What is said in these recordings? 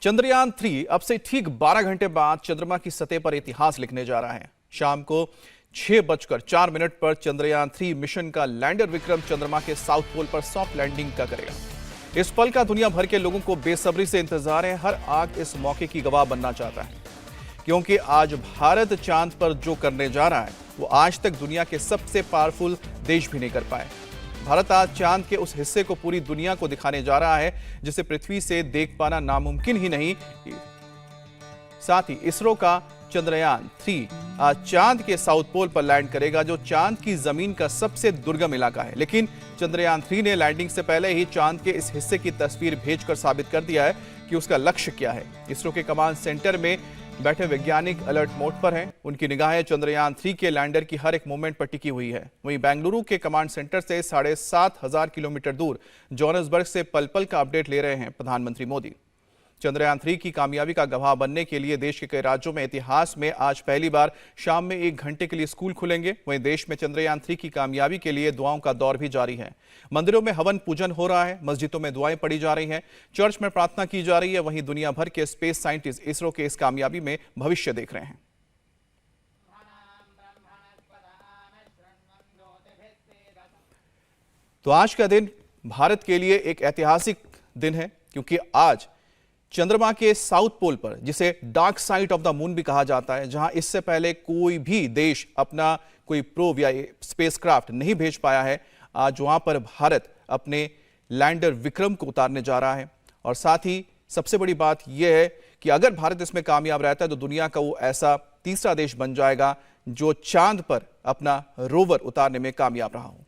चंद्रयान 3 अब से ठीक 12 घंटे बाद चंद्रमा की सतह पर इतिहास लिखने जा रहा है। शाम को 6:04 पर चंद्रयान 3 मिशन का लैंडर विक्रम चंद्रमा के साउथ पोल पर सॉफ्ट लैंडिंग का करेगा। इस पल का दुनिया भर के लोगों को बेसब्री से इंतजार है। हर आग इस मौके की गवाह बनना चाहता है, क्योंकि आज भारत चांद पर जो करने जा रहा है वो आज तक दुनिया के सबसे पावरफुल देश भी नहीं कर पाए। भारत आज चांद के उस हिस्से को पूरी दुनिया को दिखाने जा रहा है जिसे पृथ्वी से देख पाना नामुमकिन ही नहीं। साथ ही इसरो का चंद्रयान 3 आज चांद के साउथ पोल पर लैंड करेगा, जो चांद की जमीन का सबसे दुर्गम इलाका है। लेकिन चंद्रयान 3 ने लैंडिंग से पहले ही चांद के इस हिस्से की तस्वीर भेजकर साबित कर दिया है कि उसका लक्ष्य क्या है। इसरो के कमांड सेंटर में बैठे वैज्ञानिक अलर्ट मोड पर हैं। उनकी निगाहें चंद्रयान 3 के लैंडर की हर एक मूवमेंट पर टिकी हुई है। वहीं बेंगलुरु के कमांड सेंटर से 7,500 किलोमीटर दूर जोहान्सबर्ग से पल पल का अपडेट ले रहे हैं प्रधानमंत्री मोदी। चंद्रयान 3 की कामयाबी का गवाह बनने के लिए देश के कई राज्यों में इतिहास में आज पहली बार शाम में 1 घंटे के लिए स्कूल खुलेंगे। वहीं देश में चंद्रयान 3 की कामयाबी के लिए दुआओं का दौर भी जारी है। मंदिरों में हवन पूजन हो रहा है, मस्जिदों में दुआएं पढ़ी जा रही हैं, चर्च में प्रार्थना की जा रही है। वहीं दुनिया भर के स्पेस साइंटिस्ट इसरो के इस कामयाबी में भविष्य देख रहे हैं। तो आज का दिन भारत के लिए एक ऐतिहासिक दिन है, क्योंकि आज चंद्रमा के साउथ पोल पर, जिसे dark side of the moon भी कहा जाता है, जहां इससे पहले कोई भी देश अपना कोई प्रोब या स्पेसक्राफ्ट नहीं भेज पाया है, आज वहां पर भारत अपने लैंडर विक्रम को उतारने जा रहा है। और साथ ही सबसे बड़ी बात यह है कि अगर भारत इसमें कामयाब रहता है तो दुनिया का वो ऐसा तीसरा देश बन जाएगा जो चांद पर अपना रोवर उतारने में कामयाब रहा हो।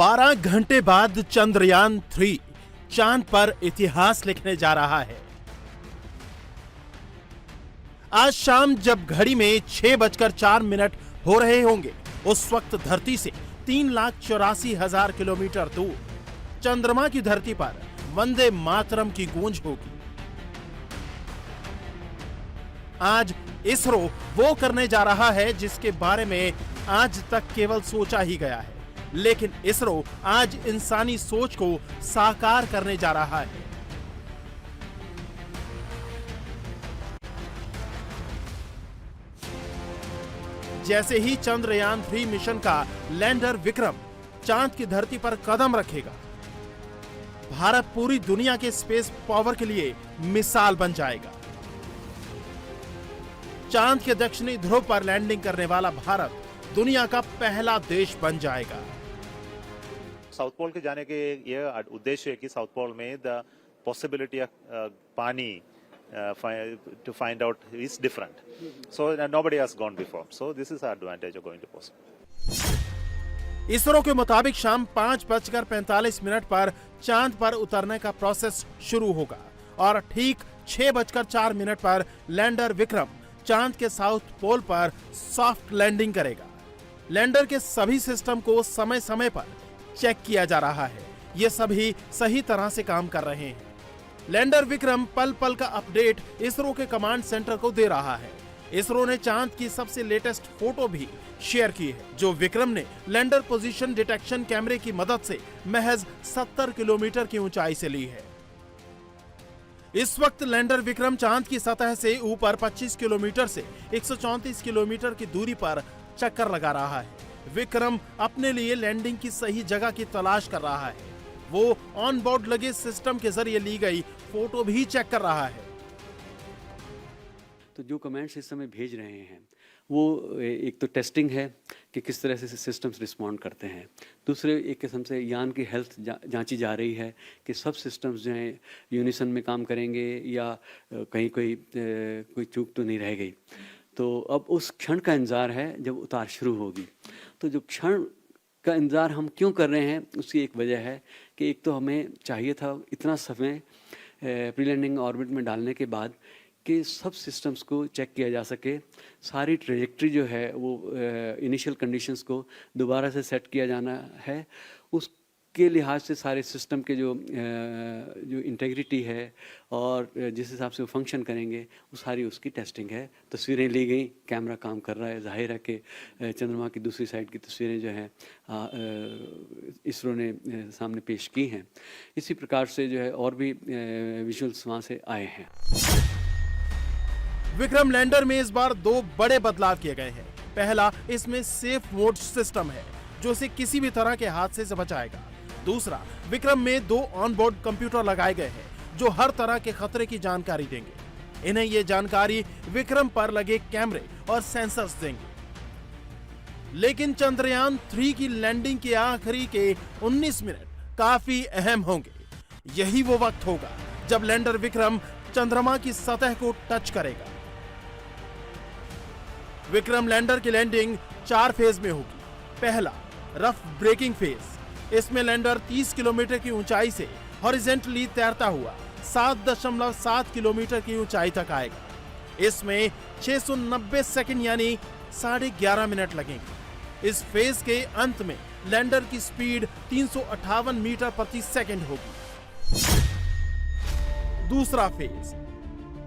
बारह घंटे बाद चंद्रयान 3 चांद पर इतिहास लिखने जा रहा है। आज शाम जब घड़ी में 6:04 हो रहे होंगे, उस वक्त धरती से 3,84,000 किलोमीटर दूर चंद्रमा की धरती पर वंदे मातरम की गूंज होगी। आज इसरो वो करने जा रहा है जिसके बारे में आज तक केवल सोचा ही गया है, लेकिन इसरो आज इंसानी सोच को साकार करने जा रहा है। जैसे ही चंद्रयान 3 मिशन का लैंडर विक्रम चांद की धरती पर कदम रखेगा, भारत पूरी दुनिया के स्पेस पावर के लिए मिसाल बन जाएगा। चांद के दक्षिणी ध्रुव पर लैंडिंग करने वाला भारत दुनिया का पहला देश बन जाएगा। साउथ पोल के जाने के ये उद्देश्य है कि साउथ पोल में द पॉसिबिलिटी ऑफ पानी to find out is different. So nobody has gone before. So this is our advantage of going to possible. ISRO के मुताबिक शाम 5:45 पर चांद पर उतरने का प्रोसेस शुरू होगा और ठीक 6:04 पर लैंडर विक्रम चांद के साउथ पोल पर सॉफ्ट लैंडिंग करेगा। लैंडर के सभी सिस्टम को समय समय पर चेक किया जा रहा है। ये सभी सही तरह से काम कर रहे हैं। लैंडर विक्रम पल पल का अपडेट इसरो के कमांड सेंटर को दे रहा है। इसरो ने चांद की सबसे लेटेस्ट फोटो भी शेयर की है, जो विक्रम ने लैंडर पोजीशन डिटेक्शन कैमरे की मदद से महज 70 किलोमीटर की ऊंचाई से ली है। इस वक्त लैंडर विक्रम चांद की सतह से ऊपर 25 किलोमीटर से 134 किलोमीटर की दूरी पर चक्कर लगा रहा है। विक्रम अपने लिए लैंडिंग की सही जगह की तलाश कर रहा है। वो ऑन बोर्ड लगे सिस्टम के जरिए ली गई फोटो भी चेक कर रहा है। तो जो कमेंट्स इस समय भेज रहे हैं वो एक तो टेस्टिंग है कि किस तरह से सिस्टम्स रिस्पॉन्ड करते हैं। दूसरे एक किस्म से यान की हेल्थ जांची जा रही है कि सब सिस्टम्स जो हैं यूनिसन में काम करेंगे या कहीं कोई चूक तो नहीं रह गई। तो अब उस क्षण का इंतज़ार है जब उतार शुरू होगी। तो जो क्षण का इंतज़ार हम क्यों कर रहे हैं, उसकी एक वजह है कि एक तो हमें चाहिए था इतना समय प्री लैंडिंग ऑर्बिट में डालने के बाद कि सब सिस्टम्स को चेक किया जा सके, सारी ट्रेजेक्ट्री जो है वो इनिशियल कंडीशंस को दोबारा से सेट किया जाना है, उसके लिहाज से सारे सिस्टम के जो इंटेग्रिटी है और जिस हिसाब से वो फंक्शन करेंगे वो सारी उसकी टेस्टिंग है। तस्वीरें ली गई, कैमरा काम कर रहा है, जाहिर है कि चंद्रमा की दूसरी साइड की तस्वीरें जो हैं इसरो ने सामने पेश की हैं। इसी प्रकार से जो है और भी विजुअल्स वहाँ से आए हैं। विक्रम लैंडर में इस बार 2 बड़े बदलाव किए गए हैं। पहला, इसमें सेफ मोड सिस्टम है जो इसे किसी भी तरह के हादसे से बचाएगा। दूसरा, विक्रम में 2 ऑनबोर्ड कंप्यूटर लगाए गए हैं जो हर तरह के खतरे की जानकारी देंगे। इन्हें ये जानकारी विक्रम पर लगे कैमरे और सेंसर्स देंगे। लेकिन चंद्रयान 3 की लैंडिंग के आखिरी के 19 मिनट काफी अहम होंगे। यही वो वक्त होगा जब लैंडर विक्रम चंद्रमा की सतह को टच करेगा। विक्रम लैंडर की लैंडिंग 4 फेज में होगी। पहला, रफ ब्रेकिंग फेज। इसमें लैंडर 30 किलोमीटर की ऊंचाई से हॉरिजॉन्टली तैरता हुआ 7.7 किलोमीटर की ऊंचाई तक आएगा। इसमें 690 सेकंड यानी 11.5 मिनट लगेंगे। इस फेज के अंत में लैंडर की स्पीड 358 मीटर प्रति सेकंड होगी। दूसरा फेज,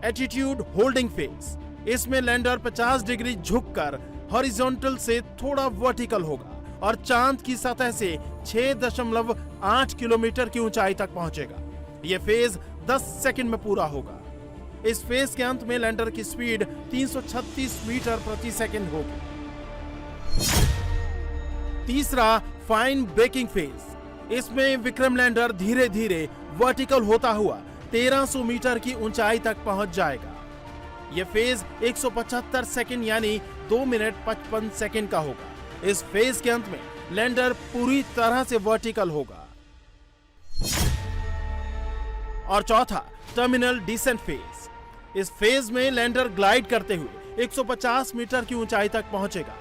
एटीट्यूड होल्डिंग फेज। इसमें लैंडर 50 डिग्री झुककर हॉरिजॉन्टल से थोड़ा वर्टिकल होगा और चांद की सतह से 6.8 किलोमीटर की ऊंचाई तक पहुंचेगा। यह फेज 10 सेकंड में पूरा होगा। इस फेज के अंत में लैंडर की स्पीड 336 मीटर प्रति सेकंड होगी। तीसरा, फाइन ब्रेकिंग फेज। इसमें विक्रम लैंडर धीरे धीरे वर्टिकल होता हुआ 1300 मीटर की ऊंचाई तक पहुंच जाएगा। यह फेज 175 सेकंड यानी 2 मिनट 55 सेकंड का होगा। इस फेज के अंत में लैंडर पूरी तरह से वर्टिकल होगा। और चौथा, टर्मिनल डिसेंट फेज। इस फेज में लैंडर ग्लाइड करते हुए 150 मीटर की ऊंचाई तक पहुंचेगा।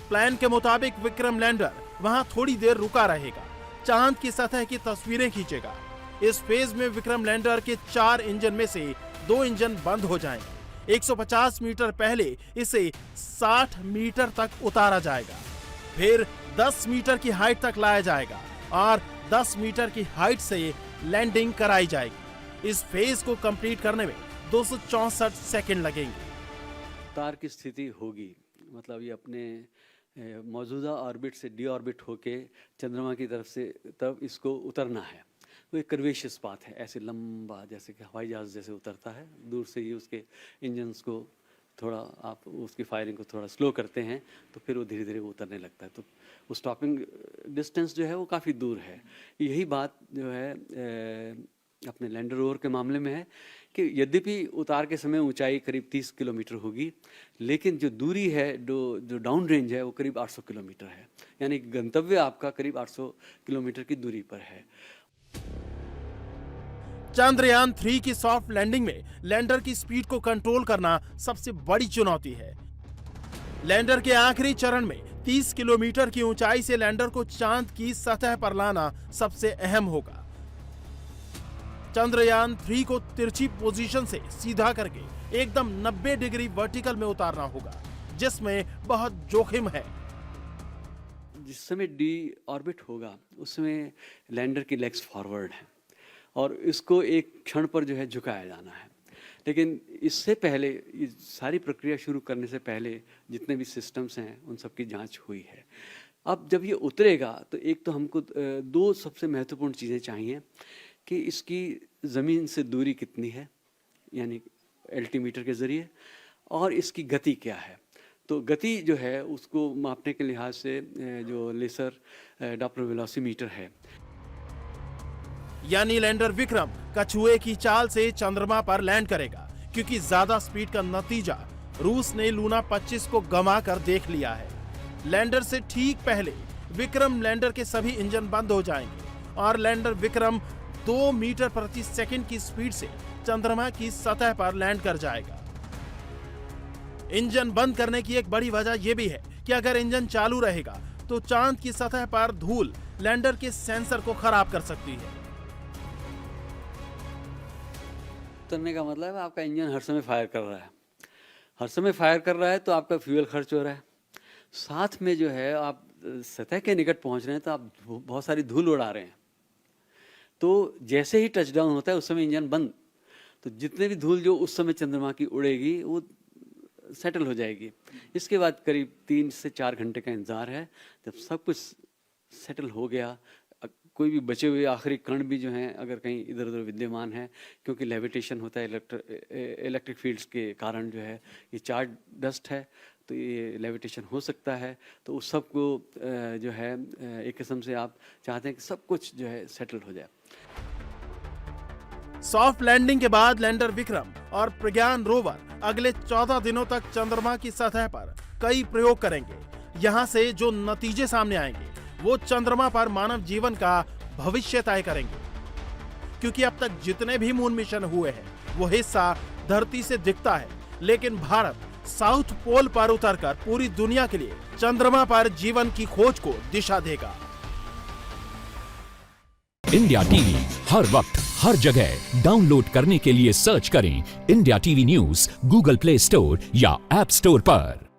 प्लान के मुताबिक विक्रम लैंडर वहां थोड़ी देर रुका रहेगा, चांद की सतह की तस्वीरें खींचेगा। इस फेज में विक्रम लैंडर के 4 इंजन में से 2 इंजन बंद हो जाएंगे। 150 मीटर पहले इसे 60 मीटर तक उतारा जाएगा, फिर 10 मीटर की हाइट तक लाया जाएगा और 10 मीटर की हाइट से लैंडिंग कराई जाएगी। इस फेज को कंप्लीट करने में 264 सेकंड लगेंगे। तार की स्थिति होगी, मतलब ये अपने मौजूदा ऑर्बिट से डी ऑर्बिट होके चंद्रमा की तरफ से तब इसको उतरना है। वो एक कर्वेशियस पाथ है, ऐसे लंबा, जैसे कि हवाई जहाज जैसे उतरता है। दूर से ही उसके इंजन्स को थोड़ा आप उसकी फायरिंग को थोड़ा स्लो करते हैं तो फिर वो धीरे धीरे उतरने लगता है। तो वो स्टॉपिंग डिस्टेंस जो है वो काफ़ी दूर है। यही बात जो है अपने लैंडर रोवर के मामले में है कि यद्यपि उतार के समय ऊंचाई करीब 30 किलोमीटर होगी, लेकिन जो दूरी है जो डाउन रेंज है वो करीब 800 किलोमीटर है, यानी गंतव्य आपका करीब 800 किलोमीटर की दूरी पर है। चंद्रयान 3 की सॉफ्ट लैंडिंग में लैंडर की स्पीड को कंट्रोल करना सबसे बड़ी चुनौती है। लैंडर के आखिरी चरण में 30 किलोमीटर की ऊंचाई से लैंडर को चांद की सतह पर लाना सबसे अहम होगा। चंद्रयान 3 को तिरछी पोजीशन से सीधा करके एकदम 90 डिग्री वर्टिकल में उतारना होगा, जिसमें बहुत जोखिम है। जिस समय डी ऑर्बिट होगा उस समय लैंडर की लेग्स फॉरवर्ड हैं और इसको एक क्षण पर जो है झुकाया जाना है। लेकिन इससे पहले, इस सारी प्रक्रिया शुरू करने से पहले जितने भी सिस्टम्स हैं उन सब की जांच हुई है। अब जब ये उतरेगा तो एक तो हमको 2 सबसे महत्वपूर्ण चीज़ें चाहिए कि इसकी ज़मीन से दूरी कितनी है, यानी एल्टीमीटर के ज़रिए, और इसकी गति क्या है। तो गति जो है उसको मापने के लिहाज से जो लेसर डॉपलर वेलोसिमीटर है, यानी लैंडर विक्रम कछुए की चाल से चंद्रमा पर लैंड करेगा, क्योंकि ज्यादा स्पीड का नतीजा रूस ने लूना 25 को गंवा कर देख लिया है। लैंडर से ठीक पहले विक्रम लैंडर के सभी इंजन बंद हो जाएंगे और लैंडर विक्रम 2 मीटर प्रति सेकंड की स्पीड से चंद्रमा की सतह पर लैंड कर जाएगा। इंजन बंद करने की एक बड़ी वजह यह भी है कि अगर इंजन चालू रहेगा तो चांद की सतह पर धूल लैंडर के सेंसर को खराब कर सकती है। उतरने का मतलब है आपका इंजन हर समय फायर कर रहा है, हर समय फायर कर रहा है तो आपका फ्यूल खर्च हो रहा है, साथ में जो है आप सतह के निकट पहुंच रहे हैं तो आप बहुत सारी धूल उड़ा रहे हैं। तो जैसे ही टचडाउन होता है उस समय इंजन बंद, तो जितने भी धूल जो उस समय चंद्रमा की उड़ेगी वो सेटल हो जाएगी। इसके बाद करीब 3 से 4 घंटे का इंतजार है। जब सब कुछ सेटल हो गया, कोई भी बचे हुए आखिरी कण भी जो हैं अगर कहीं इधर उधर विद्यमान है, क्योंकि लेविटेशन होता है इलेक्ट्रिक फील्ड्स के कारण जो है ये चार्ज डस्ट है, तो ये लेविटेशन हो सकता है। तो उस सब को जो है एक किस्म से आप चाहते हैं कि सब कुछ जो है सेटल हो जाए। सॉफ्ट लैंडिंग के बाद लैंडर विक्रम और प्रज्ञान रोवर अगले 14 दिनों तक चंद्रमा की सतह पर कई प्रयोग करेंगे। यहां से जो नतीजे सामने आएंगे वो चंद्रमा पर मानव जीवन का भविष्य तय करेंगे, क्योंकि अब तक जितने भी मून मिशन हुए हैं वो हिस्सा धरती से दिखता है, लेकिन भारत साउथ पोल पर उतरकर पूरी दुनिया के लिए चंद्रमा पर जीवन की खोज को दिशा देगा। इंडिया टीवी हर वक्त हर जगह डाउनलोड करने के लिए सर्च करें India TV news Google play store या ऐप स्टोर पर।